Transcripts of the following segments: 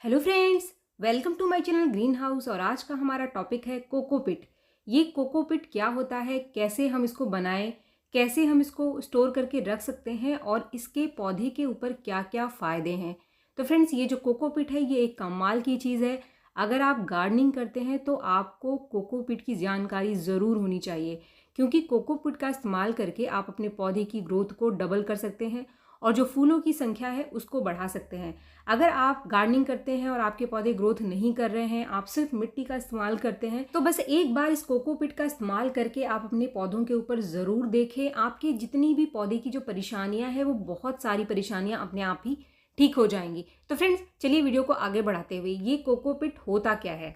Hello friends, welcome to my channel Green House. और आज का हमारा टॉपिक है कोकोपिट। ये कोकोपिट क्या होता है, कैसे हम इसको बनाएं, कैसे हम इसको स्टोर करके रख सकते हैं और इसके पौधे के ऊपर क्या क्या फ़ायदे हैं। तो फ्रेंड्स, ये जो कोकोपिट है ये एक कमाल की चीज़ है। अगर आप गार्डनिंग करते हैं तो आपको कोकोपिट की जानकारी ज़रूर होनी चाहिए, क्योंकि कोकोपिट का इस्तेमाल करके आप अपने पौधे की ग्रोथ को डबल कर सकते हैं और जो फूलों की संख्या है उसको बढ़ा सकते हैं। अगर आप गार्डनिंग करते हैं और आपके पौधे ग्रोथ नहीं कर रहे हैं, आप सिर्फ मिट्टी का इस्तेमाल करते हैं, तो बस एक बार इस कोकोपिट का इस्तेमाल करके आप अपने पौधों के ऊपर ज़रूर देखें। आपकी जितनी भी पौधे की जो परेशानियां हैं वो बहुत सारी परेशानियां अपने आप ही ठीक हो जाएंगी। तो फ्रेंड्स, चलिए वीडियो को आगे बढ़ाते हुए, ये कोकोपिट होता क्या है।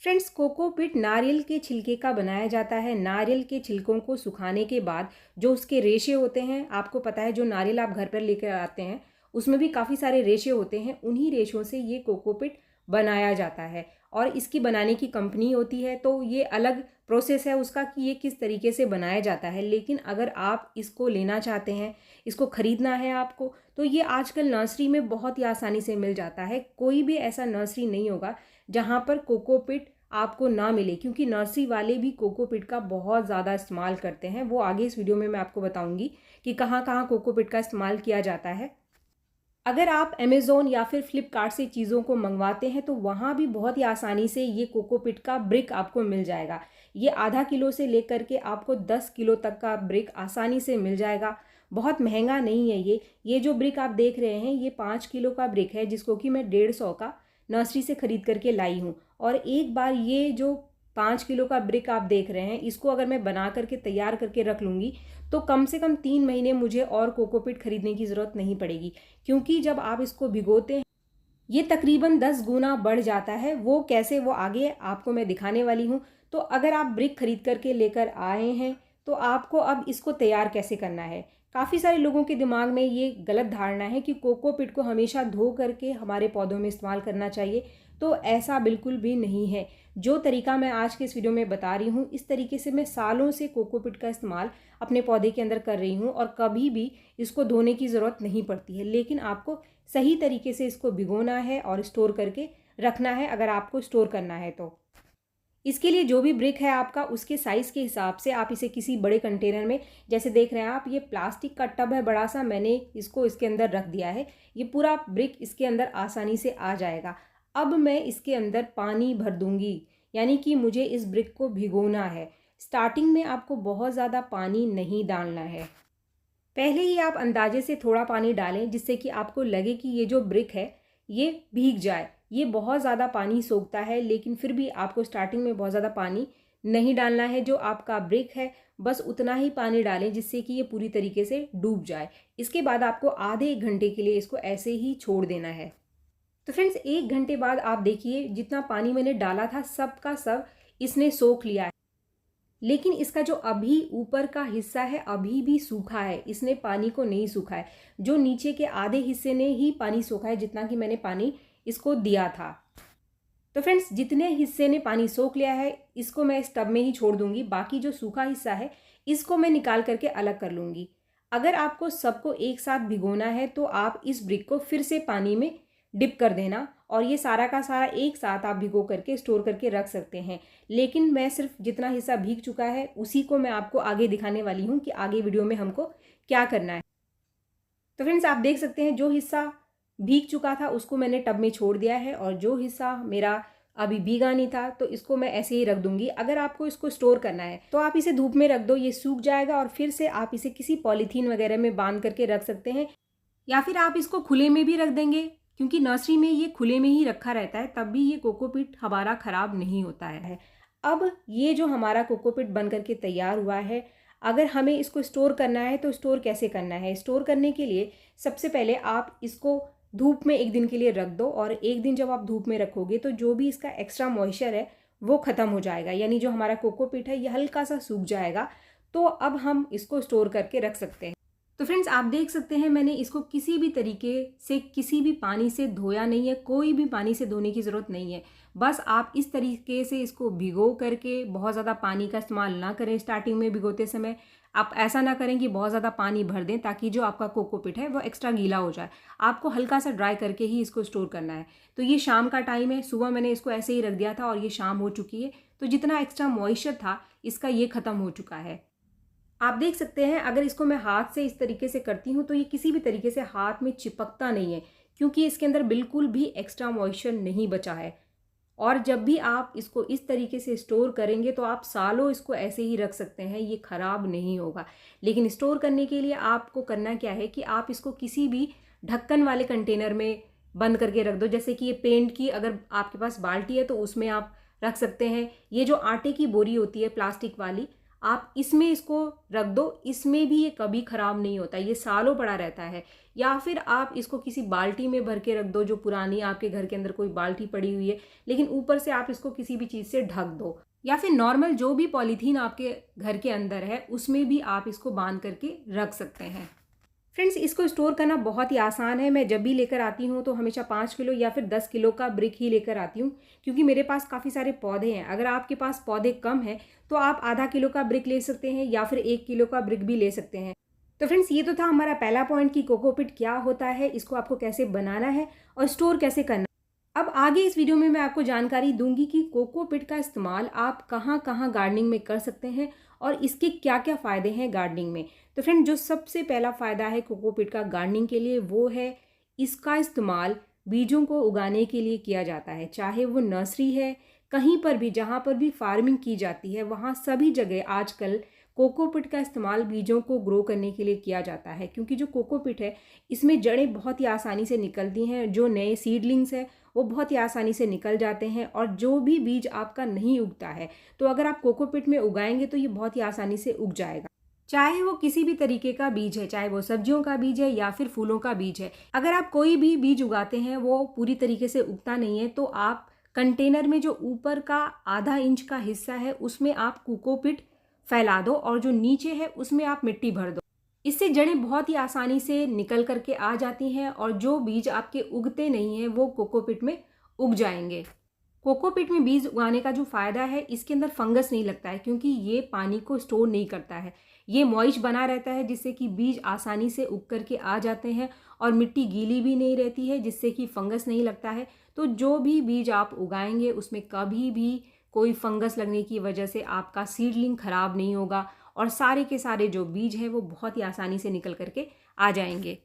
फ्रेंड्स, कोकोपिट नारियल के छिलके का बनाया जाता है। नारियल के छिलकों को सुखाने के बाद जो उसके रेशे होते हैं, आपको पता है जो नारियल आप घर पर लेकर आते हैं उसमें भी काफ़ी सारे रेशे होते हैं, उन्हीं रेशों से ये कोकोपिट बनाया जाता है। और इसकी बनाने की कंपनी होती है, तो ये अलग प्रोसेस है उसका कि ये किस तरीके से बनाया जाता है। लेकिन अगर आप इसको लेना चाहते हैं, इसको ख़रीदना है आपको, तो ये आजकल नर्सरी में बहुत ही आसानी से मिल जाता है। कोई भी ऐसा नर्सरी नहीं होगा जहाँ पर कोकोपिट आपको ना मिले, क्योंकि नर्सरी वाले भी कोकोपिट का बहुत ज़्यादा इस्तेमाल करते हैं। वो आगे इस वीडियो में मैं आपको बताऊंगी कि कहाँ कहाँ कोकोपिट का इस्तेमाल किया जाता है। अगर आप अमेज़ोन या फिर फ्लिपकार्ट से चीज़ों को मंगवाते हैं तो वहाँ भी बहुत ही आसानी से ये कोकोपिट का ब्रिक आपको मिल जाएगा। ये आधा किलो से लेकर के आपको 10 किलो तक का ब्रिक आसानी से मिल जाएगा। बहुत महंगा नहीं है ये जो ब्रिक आप देख रहे हैं ये 5 किलो का ब्रिक है, जिसको कि मैं 150 का नर्सरी से ख़रीद करके लाई हूँ। और एक बार ये जो 5 किलो का ब्रिक आप देख रहे हैं, इसको अगर मैं बना करके तैयार करके रख लूँगी तो कम से कम 3 महीने मुझे और कोकोपिट खरीदने की ज़रूरत नहीं पड़ेगी। क्योंकि जब आप इसको भिगोते हैं ये तकरीबन 10 गुना बढ़ जाता है। वो कैसे, वो आगे आपको मैं दिखाने वाली हूँ। तो अगर आप ब्रिक खरीद करके लेकर आए हैं तो आपको अब इसको तैयार कैसे करना है। काफ़ी सारे लोगों के दिमाग में ये गलत धारणा है कि कोकोपिट को हमेशा धो करके हमारे पौधों में इस्तेमाल करना चाहिए, तो ऐसा बिल्कुल भी नहीं है। जो तरीका मैं आज के इस वीडियो में बता रही हूँ, इस तरीके से मैं सालों से कोकोपिट का इस्तेमाल अपने पौधे के अंदर कर रही हूँ और कभी भी इसको धोने की ज़रूरत नहीं पड़ती है। लेकिन आपको सही तरीके से इसको भिगोना है और स्टोर करके रखना है, अगर आपको स्टोर करना है तो। इसके लिए जो भी ब्रिक है आपका, उसके साइज़ के हिसाब से आप इसे किसी बड़े कंटेनर में, जैसे देख रहे हैं आप, ये प्लास्टिक का टब है बड़ा सा, मैंने इसको इसके अंदर रख दिया है। ये पूरा ब्रिक इसके अंदर आसानी से आ जाएगा। अब मैं इसके अंदर पानी भर दूंगी, यानी कि मुझे इस ब्रिक को भिगोना है। स्टार्टिंग में आपको बहुत ज़्यादा पानी नहीं डालना है, पहले ही आप अंदाजे से थोड़ा पानी डालें, जिससे कि आपको लगे कि ये जो ब्रिक है ये भीग जाए। ये बहुत ज़्यादा पानी सोखता है, लेकिन फिर भी आपको स्टार्टिंग में बहुत ज़्यादा पानी नहीं डालना है। जो आपका ब्रिक है बस उतना ही पानी डालें जिससे कि ये पूरी तरीके से डूब जाए। इसके बाद आपको आधे 1 घंटे के लिए इसको ऐसे ही छोड़ देना है। तो फ्रेंड्स, 1 घंटे बाद आप देखिए जितना पानी मैंने डाला था सब का सब इसने सोख लिया है। लेकिन इसका जो अभी ऊपर का हिस्सा है अभी भी सूखा है, इसने पानी को नहीं सूखा है। जो नीचे के आधे हिस्से ने ही पानी सोखा है, जितना कि मैंने पानी इसको दिया था। तो फ्रेंड्स, जितने हिस्से ने पानी सोख लिया है इसको मैं इस टब में ही छोड़ दूंगी। बाकी जो सूखा हिस्सा है इसको मैं निकाल करके अलग कर लूँगी। अगर आपको सबको एक साथ भिगोना है तो आप इस ब्रिक को फिर से पानी में डिप कर देना और ये सारा का सारा एक साथ आप भिगो करके स्टोर करके रख सकते हैं। लेकिन मैं सिर्फ जितना हिस्सा भीग चुका है उसी को मैं आपको आगे दिखाने वाली हूँ कि आगे वीडियो में हमको क्या करना है। तो फ्रेंड्स, आप देख सकते हैं जो हिस्सा भीग चुका था उसको मैंने टब में छोड़ दिया है और जो हिस्सा मेरा अभी भीगा नहीं था तो इसको मैं ऐसे ही रख दूंगी। अगर आपको इसको स्टोर करना है तो आप इसे धूप में रख दो, ये सूख जाएगा और फिर से आप इसे किसी पॉलीथीन वगैरह में बांध करके रख सकते हैं, या फिर आप इसको खुले में भी रख देंगे, क्योंकि नर्सरी में ये खुले में ही रखा रहता है, तब भी ये कोकोपिट हमारा ख़राब नहीं होता है। अब ये जो हमारा कोकोपिट बन करके तैयार हुआ है, अगर हमें इसको स्टोर करना है तो स्टोर कैसे करना है। स्टोर करने के लिए सबसे पहले आप इसको धूप में 1 दिन के लिए रख दो, और 1 दिन जब आप धूप में रखोगे तो जो भी इसका एक्स्ट्रा मॉइस्चर है वो ख़त्म हो जाएगा, यानी जो हमारा कोकोपिट है ये हल्का सा सूख जाएगा। तो अब हम इसको स्टोर करके रख सकते हैं। तो फ्रेंड्स आप देख सकते हैं मैंने इसको किसी भी तरीके से किसी भी पानी से धोया नहीं है, कोई भी पानी से धोने की ज़रूरत नहीं है। बस आप इस तरीके से इसको भिगो करके, बहुत ज़्यादा पानी का इस्तेमाल ना करें स्टार्टिंग में भिगोते समय। आप ऐसा ना करें कि बहुत ज़्यादा पानी भर दें ताकि जो आपका कोकोपीट है वो एक्स्ट्रा गीला हो जाए। आपको हल्का सा ड्राई करके ही इसको स्टोर करना है। तो ये शाम का टाइम है, सुबह मैंने इसको ऐसे ही रख दिया था और ये शाम हो चुकी है। तो जितना एक्स्ट्रा मॉइस्चर था इसका ये ख़त्म हो चुका है। आप देख सकते हैं अगर इसको मैं हाथ से इस तरीके से करती हूँ तो ये किसी भी तरीके से हाथ में चिपकता नहीं है, क्योंकि इसके अंदर बिल्कुल भी एक्स्ट्रा मॉइस्चर नहीं बचा है। और जब भी आप इसको इस तरीके से स्टोर करेंगे तो आप सालों इसको ऐसे ही रख सकते हैं, ये ख़राब नहीं होगा। लेकिन स्टोर करने के लिए आपको करना क्या है कि आप इसको किसी भी ढक्कन वाले कंटेनर में बंद करके रख दो। जैसे कि ये पेंट की अगर आपके पास बाल्टी है तो उसमें आप रख सकते हैं। ये जो आटे की बोरी होती है प्लास्टिक वाली, आप इसमें इसको रख दो, इसमें भी ये कभी ख़राब नहीं होता, ये सालों पड़ा रहता है। या फिर आप इसको किसी बाल्टी में भर के रख दो, जो पुरानी आपके घर के अंदर कोई बाल्टी पड़ी हुई है, लेकिन ऊपर से आप इसको किसी भी चीज़ से ढक दो। या फिर नॉर्मल जो भी पॉलीथीन आपके घर के अंदर है उसमें भी आप इसको बांध करके रख सकते हैं। फ्रेंड्स इसको स्टोर करना बहुत ही आसान है। मैं जब भी लेकर आती हूँ तो हमेशा 5 किलो या फिर 10 किलो का ब्रिक ही लेकर आती हूँ, क्योंकि मेरे पास काफ़ी सारे पौधे हैं। अगर आपके पास पौधे कम हैं तो आप आधा किलो का ब्रिक ले सकते हैं या फिर 1 किलो का ब्रिक भी ले सकते हैं। तो फ्रेंड्स ये तो था हमारा पहला पॉइंट कि कोकोपीट क्या होता है, इसको आपको कैसे बनाना है और स्टोर कैसे करना है। अब आगे इस वीडियो में मैं आपको जानकारी दूंगी कि कोकोपीट का इस्तेमाल आप कहाँ कहाँ गार्डनिंग में कर सकते हैं और इसके क्या क्या फ़ायदे हैं गार्डनिंग में। तो फ्रेंड जो सबसे पहला फ़ायदा है कोकोपीट का गार्डनिंग के लिए वो है इसका इस्तेमाल बीजों को उगाने के लिए किया जाता है। चाहे वो नर्सरी है, कहीं पर भी जहाँ पर भी फार्मिंग की जाती है वहाँ सभी जगह आजकल कोकोपीट का इस्तेमाल बीजों को ग्रो करने के लिए किया जाता है, क्योंकि जो कोकोपीट है इसमें जड़ें बहुत ही आसानी से निकलती हैं। जो नए सीडलिंग्स हैं वो बहुत ही आसानी से निकल जाते हैं और जो भी बीज आपका नहीं उगता है तो अगर आप कोकोपीट में उगाएंगे तो ये बहुत ही आसानी से उग जाएगा। चाहे वो किसी भी तरीके का बीज है, चाहे वो सब्जियों का बीज है या फिर फूलों का बीज है, अगर आप कोई भी बीज उगाते हैं वो पूरी तरीके से उगता नहीं है तो आप कंटेनर में जो ऊपर का आधा इंच का हिस्सा है उसमें आप कोकोपीट फैला दो और जो नीचे है उसमें आप मिट्टी भर दो। इससे जड़ें बहुत ही आसानी से निकल करके आ जाती हैं और जो बीज आपके उगते नहीं हैं वो कोकोपीट में उग जाएंगे। कोकोपीट में बीज उगाने का जो फ़ायदा है, इसके अंदर फंगस नहीं लगता है, क्योंकि ये पानी को स्टोर नहीं करता है। ये मॉइस्ट बना रहता है जिससे कि बीज आसानी से उग करके आ जाते हैं और मिट्टी गीली भी नहीं रहती है जिससे कि फंगस नहीं लगता है। तो जो भी बीज आप उगाएंगे उसमें कभी भी कोई फंगस लगने की वजह से आपका सीडलिंग ख़राब नहीं होगा और सारे के सारे जो बीज हैं वो बहुत ही आसानी से निकल करके आ जाएंगे।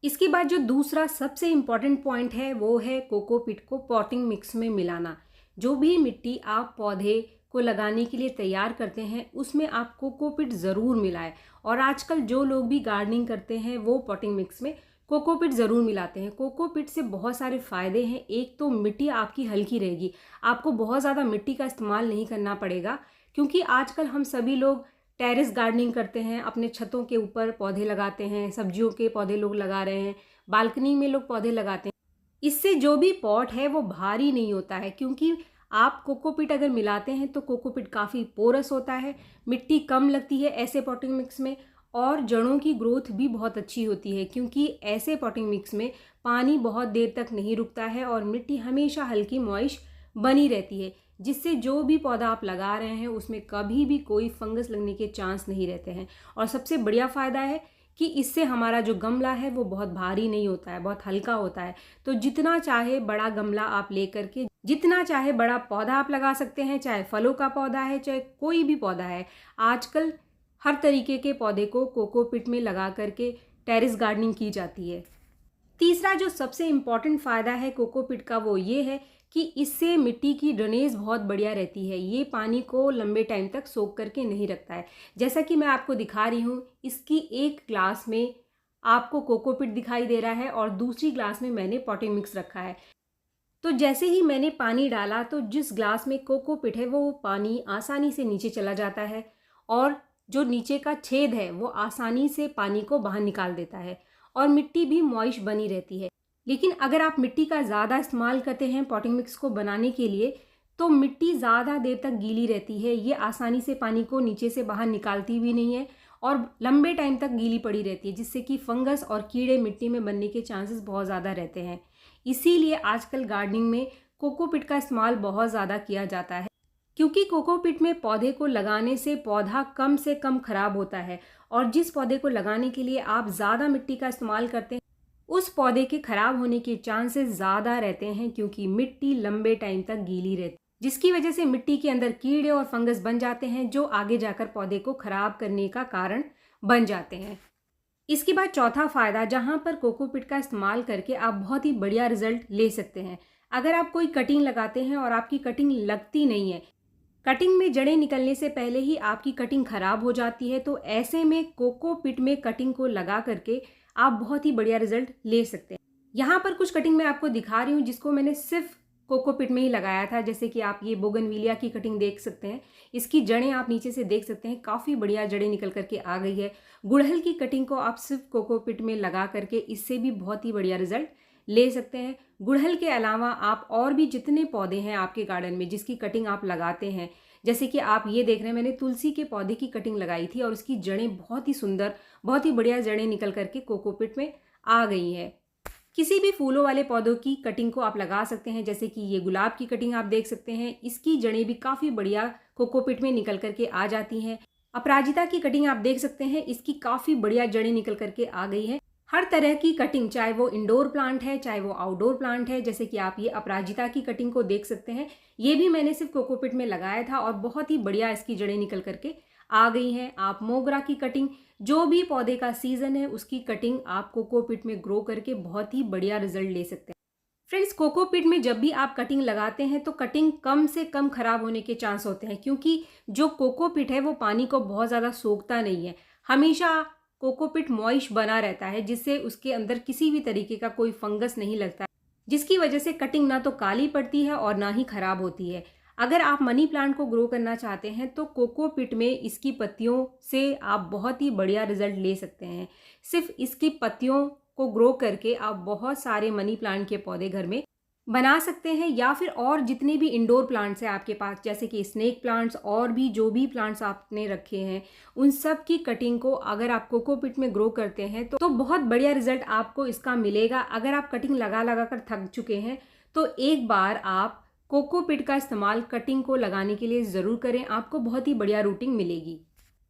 इसके बाद जो दूसरा सबसे इम्पॉर्टेंट पॉइंट है वो है कोकोपीट को पॉटिंग मिक्स में मिलाना। जो भी मिट्टी आप पौधे को लगाने के लिए तैयार करते हैं उसमें आप कोकोपीट ज़रूर मिलाएं। और आजकल जो लोग भी गार्डनिंग करते हैं वो पॉटिंग मिक्स में कोकोपीट ज़रूर मिलाते हैं। कोकोपीट से बहुत सारे फ़ायदे हैं। एक तो मिट्टी आपकी हल्की रहेगी, आपको बहुत ज़्यादा मिट्टी का इस्तेमाल नहीं करना पड़ेगा, क्योंकि आजकल हम सभी लोग टेरेस गार्डनिंग करते हैं, अपने छतों के ऊपर पौधे लगाते हैं, सब्जियों के पौधे लोग लगा रहे हैं, बालकनी में लोग पौधे लगाते हैं। इससे जो भी पॉट है वो भारी नहीं होता है, क्योंकि आप कोकोपीट अगर मिलाते हैं तो कोकोपीट काफ़ी पोरस होता है, मिट्टी कम लगती है ऐसे पॉटिंग मिक्स में और जड़ों की ग्रोथ भी बहुत अच्छी होती है, क्योंकि ऐसे पॉटिंग मिक्स में पानी बहुत देर तक नहीं रुकता है और मिट्टी हमेशा हल्की मॉइस्ट बनी रहती है, जिससे जो भी पौधा आप लगा रहे हैं उसमें कभी भी कोई फंगस लगने के चांस नहीं रहते हैं। और सबसे बढ़िया फ़ायदा है कि इससे हमारा जो गमला है वो बहुत भारी नहीं होता है, बहुत हल्का होता है। तो जितना चाहे बड़ा गमला आप ले करके जितना चाहे बड़ा पौधा आप लगा सकते हैं, चाहे फलों का पौधा है चाहे कोई भी पौधा है। आजकल हर तरीके के पौधे को कोकोपीट में लगा करके टेरेस गार्डनिंग की जाती है। तीसरा जो सबसे इम्पॉर्टेंट फ़ायदा है कोकोपीट का वो ये है कि इससे मिट्टी की ड्रेनेज बहुत बढ़िया रहती है। ये पानी को लंबे टाइम तक सोख करके नहीं रखता है। जैसा कि मैं आपको दिखा रही हूँ, इसकी एक ग्लास में आपको कोकोपीट दिखाई दे रहा है और दूसरी ग्लास में मैंने पॉटिंग मिक्स रखा है। तो जैसे ही मैंने पानी डाला तो जिस ग्लास में कोकोपीट है वो पानी आसानी से नीचे चला जाता है और जो नीचे का छेद है वो आसानी से पानी को बाहर निकाल देता है और मिट्टी भी मॉइस्ट बनी रहती है। लेकिन अगर आप मिट्टी का ज़्यादा इस्तेमाल करते हैं पॉटिंग मिक्स को बनाने के लिए तो मिट्टी ज़्यादा देर तक गीली रहती है, ये आसानी से पानी को नीचे से बाहर निकालती भी नहीं है और लंबे टाइम तक गीली पड़ी रहती है, जिससे कि फंगस और कीड़े मिट्टी में बनने के चांसेस बहुत ज़्यादा रहते हैं। इसीलिए आजकल गार्डनिंग में कोकोपीट का इस्तेमाल बहुत ज़्यादा किया जाता है, क्योंकि कोकोपीट में पौधे को लगाने से पौधा कम से कम खराब होता है, और जिस पौधे को लगाने के लिए आप ज़्यादा मिट्टी का इस्तेमाल करते हैं उस पौधे के खराब होने के चांसेस ज़्यादा रहते हैं, क्योंकि मिट्टी लंबे टाइम तक गीली रहती है, जिसकी वजह से मिट्टी के अंदर कीड़े और फंगस बन जाते हैं, जो आगे जाकर पौधे को खराब करने का कारण बन जाते हैं। इसके बाद चौथा फ़ायदा, जहाँ पर कोकोपीट का इस्तेमाल करके आप बहुत ही बढ़िया रिजल्ट ले सकते हैं। अगर आप कोई कटिंग लगाते हैं और आपकी कटिंग लगती नहीं है, कटिंग में जड़ें निकलने से पहले ही आपकी कटिंग खराब हो जाती है, तो ऐसे में कोकोपीट में कटिंग को लगा करके आप बहुत ही बढ़िया रिजल्ट ले सकते हैं। यहाँ पर कुछ कटिंग मैं आपको दिखा रही हूँ जिसको मैंने सिर्फ कोकोपीट में ही लगाया था। जैसे कि आप ये बोगनविलिया की कटिंग देख सकते हैं, इसकी जड़ें आप नीचे से देख सकते हैं, काफ़ी बढ़िया जड़ें निकल करके आ गई है। गुड़हल की कटिंग को आप सिर्फ कोकोपीट में लगा करके इससे भी बहुत ही बढ़िया रिजल्ट ले सकते हैं। गुड़हल के अलावा आप और भी जितने पौधे हैं आपके गार्डन में जिसकी कटिंग आप लगाते हैं, जैसे कि आप ये देख रहे हैं, मैंने तुलसी के पौधे की कटिंग लगाई थी और उसकी जड़ें बहुत ही सुंदर, बहुत ही बढ़िया जड़ें निकल करके कोकोपीट में आ गई हैं। किसी भी फूलों वाले पौधों की कटिंग को आप लगा सकते हैं, जैसे कि ये गुलाब की कटिंग आप देख सकते हैं, इसकी जड़ें भी काफ़ी बढ़िया कोकोपीट में निकल करके आ जाती हैं। अपराजिता की कटिंग आप देख सकते हैं, इसकी काफ़ी बढ़िया जड़ें निकल करके आ गई हैं। हर तरह की कटिंग, चाहे वो इंडोर प्लांट है चाहे वो आउटडोर प्लांट है, जैसे कि आप ये अपराजिता की कटिंग को देख सकते हैं, ये भी मैंने सिर्फ कोकोपीट में लगाया था और बहुत ही बढ़िया इसकी जड़ें निकल करके आ गई हैं। आप मोगरा की कटिंग, जो भी पौधे का सीजन है उसकी कटिंग आप कोकोपीट में ग्रो करके बहुत ही बढ़िया रिजल्ट ले सकते हैं। फ्रेंड्स, कोकोपीट में जब भी आप कटिंग लगाते हैं तो कटिंग कम से कम खराब होने के चांस होते हैं, क्योंकि जो कोकोपीट है वो पानी को बहुत ज़्यादा सोखता नहीं है। हमेशा कोकोपीट मॉइस्ट बना रहता है, जिससे उसके अंदर किसी भी तरीके का कोई फंगस नहीं लगता है, जिसकी वजह से कटिंग ना तो काली पड़ती है और ना ही खराब होती है। अगर आप मनी प्लांट को ग्रो करना चाहते हैं तो कोकोपीट में इसकी पत्तियों से आप बहुत ही बढ़िया रिजल्ट ले सकते हैं। सिर्फ इसकी पत्तियों को ग्रो करके आप बहुत सारे मनी प्लांट के पौधे घर में बना सकते हैं, या फिर और जितने भी इंडोर प्लांट्स हैं आपके पास, जैसे कि स्नेक प्लांट्स और भी जो भी प्लांट्स आपने रखे हैं, उन सब की कटिंग को अगर आप कोकोपीट में ग्रो करते हैं तो बहुत बढ़िया रिजल्ट आपको इसका मिलेगा। अगर आप कटिंग लगा लगा कर थक चुके हैं तो एक बार आप कोकोपीट का इस्तेमाल कटिंग को लगाने के लिए ज़रूर करें, आपको बहुत ही बढ़िया रूटिंग मिलेगी।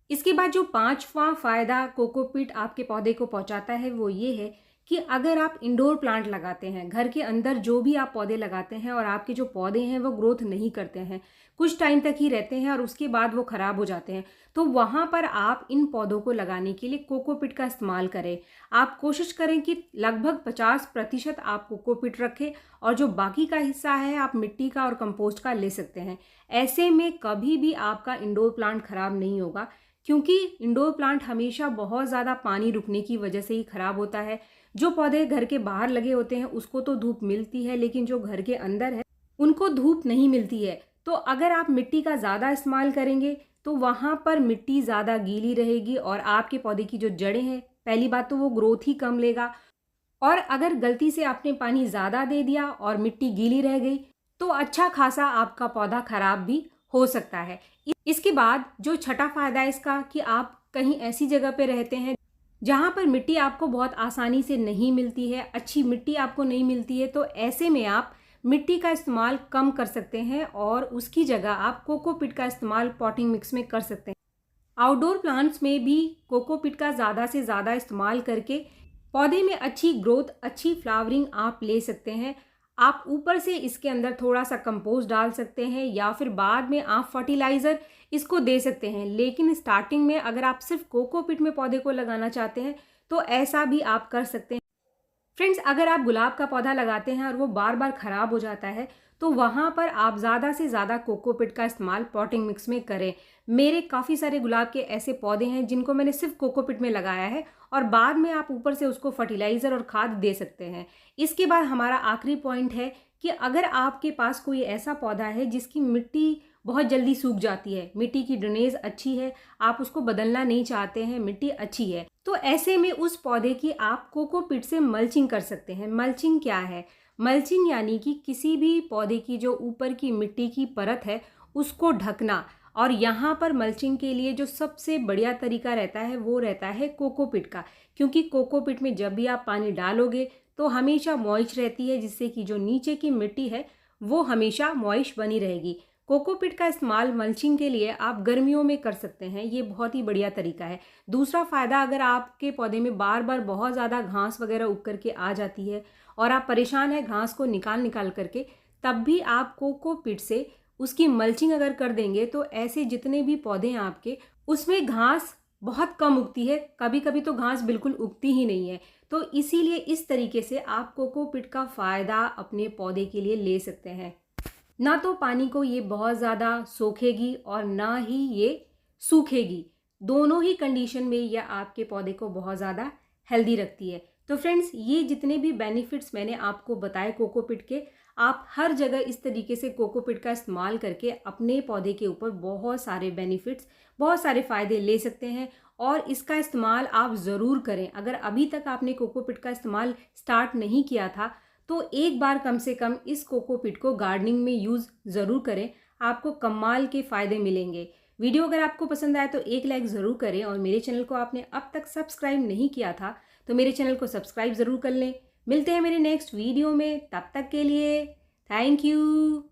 इसके बाद जो पांचवा फ़ायदा कोकोपीट आपके पौधे को पहुंचाता है वो ये है कि अगर आप इंडोर प्लांट लगाते हैं, घर के अंदर जो भी आप पौधे लगाते हैं और आपके जो पौधे हैं वो ग्रोथ नहीं करते हैं, कुछ टाइम तक ही रहते हैं और उसके बाद वो ख़राब हो जाते हैं, तो वहाँ पर आप इन पौधों को लगाने के लिए कोकोपीट का इस्तेमाल करें। आप कोशिश करें कि लगभग 50% आप कोकोपीट रखें और जो बाकी का हिस्सा है आप मिट्टी का और कंपोस्ट का ले सकते हैं। ऐसे में कभी भी आपका इंडोर प्लांट ख़राब नहीं होगा, क्योंकि इंडोर प्लांट हमेशा बहुत ज़्यादा पानी रुकने की वजह से ही ख़राब होता है। जो पौधे घर के बाहर लगे होते हैं उसको तो धूप मिलती है, लेकिन जो घर के अंदर है उनको धूप नहीं मिलती है। तो अगर आप मिट्टी का ज़्यादा इस्तेमाल करेंगे तो वहाँ पर मिट्टी ज़्यादा गीली रहेगी और आपके पौधे की जो जड़ें हैं, पहली बात तो वो ग्रोथ ही कम लेगा, और अगर गलती से आपने पानी ज़्यादा दे दिया और मिट्टी गीली रह गई तो अच्छा खासा आपका पौधा खराब भी हो सकता है। इसके बाद जो छठा फ़ायदा है इसका, कि आप कहीं ऐसी जगह पे रहते हैं जहाँ पर मिट्टी आपको बहुत आसानी से नहीं मिलती है, अच्छी मिट्टी आपको नहीं मिलती है, तो ऐसे में आप मिट्टी का इस्तेमाल कम कर सकते हैं और उसकी जगह आप कोकोपीट का इस्तेमाल पॉटिंग मिक्स में कर सकते हैं। आउटडोर प्लांट्स में भी कोकोपीट का ज़्यादा से ज़्यादा इस्तेमाल करके पौधे में अच्छी ग्रोथ, अच्छी फ्लावरिंग आप ले सकते हैं। आप ऊपर से इसके अंदर थोड़ा सा कंपोस्ट डाल सकते हैं या फिर बाद में आप फर्टिलाइज़र इसको दे सकते हैं, लेकिन स्टार्टिंग में अगर आप सिर्फ कोकोपीट में पौधे को लगाना चाहते हैं तो ऐसा भी आप कर सकते हैं। फ्रेंड्स, अगर आप गुलाब का पौधा लगाते हैं और वो बार बार ख़राब हो जाता है तो वहाँ पर आप ज़्यादा से ज़्यादा कोकोपीट का इस्तेमाल पॉटिंग मिक्स में करें। मेरे काफ़ी सारे गुलाब के ऐसे पौधे हैं जिनको मैंने सिर्फ कोकोपीट में लगाया है और बाद में आप ऊपर से उसको फर्टिलाइज़र और खाद दे सकते हैं। इसके बाद हमारा आखिरी पॉइंट है कि अगर आपके पास कोई ऐसा पौधा है जिसकी मिट्टी बहुत जल्दी सूख जाती है, मिट्टी की ड्रेनेज अच्छी है, आप उसको बदलना नहीं चाहते हैं, मिट्टी अच्छी है, तो ऐसे में उस पौधे की आप कोकोपीट से मल्चिंग कर सकते हैं। मल्चिंग क्या है? मल्चिंग यानी कि किसी भी पौधे की जो ऊपर की मिट्टी की परत है उसको ढकना, और यहाँ पर मल्चिंग के लिए जो सबसे बढ़िया तरीका रहता है वो रहता है कोकोपीट का, क्योंकि कोकोपीट में जब भी आप पानी डालोगे तो हमेशा मॉइस्ट रहती है, जिससे कि जो नीचे की मिट्टी है वो हमेशा मॉइस्ट बनी रहेगी। कोकोपीट का इस्तेमाल मल्चिंग के लिए आप गर्मियों में कर सकते हैं, ये बहुत ही बढ़िया तरीका है। दूसरा फ़ायदा, अगर आपके पौधे में बार बार बहुत ज़्यादा घास वगैरह उग करके आ जाती है और आप परेशान हैं घास को निकाल निकाल करके, तब भी आप कोकोपीट से उसकी मल्चिंग अगर कर देंगे तो ऐसे जितने भी पौधे हैं आपके, उसमें घास बहुत कम उगती है, कभी कभी तो घास बिल्कुल उगती ही नहीं है। तो इसीलिए इस तरीके से आप कोकोपीट का फ़ायदा अपने पौधे के लिए ले सकते हैं। ना तो पानी को ये बहुत ज़्यादा सोखेगी और ना ही ये सूखेगी, दोनों ही कंडीशन में यह आपके पौधे को बहुत ज़्यादा हेल्दी रखती है। तो फ्रेंड्स, ये जितने भी बेनिफिट्स मैंने आपको बताए कोकोपीट के, आप हर जगह इस तरीके से कोकोपीट का इस्तेमाल करके अपने पौधे के ऊपर बहुत सारे बेनिफिट्स, बहुत सारे फ़ायदे ले सकते हैं। और इसका इस्तेमाल आप ज़रूर करें। अगर अभी तक आपने कोकोपीट का इस्तेमाल स्टार्ट नहीं किया था तो एक बार कम से कम इस कोकोपीट को गार्डनिंग में यूज़ ज़रूर करें, आपको कमाल के फ़ायदे मिलेंगे। वीडियो अगर आपको पसंद आए तो एक लाइक ज़रूर करें, और मेरे चैनल को आपने अब तक सब्सक्राइब नहीं किया था तो मेरे चैनल को सब्सक्राइब ज़रूर कर लें। मिलते हैं मेरे नेक्स्ट वीडियो में, तब तक के लिए थैंक यू।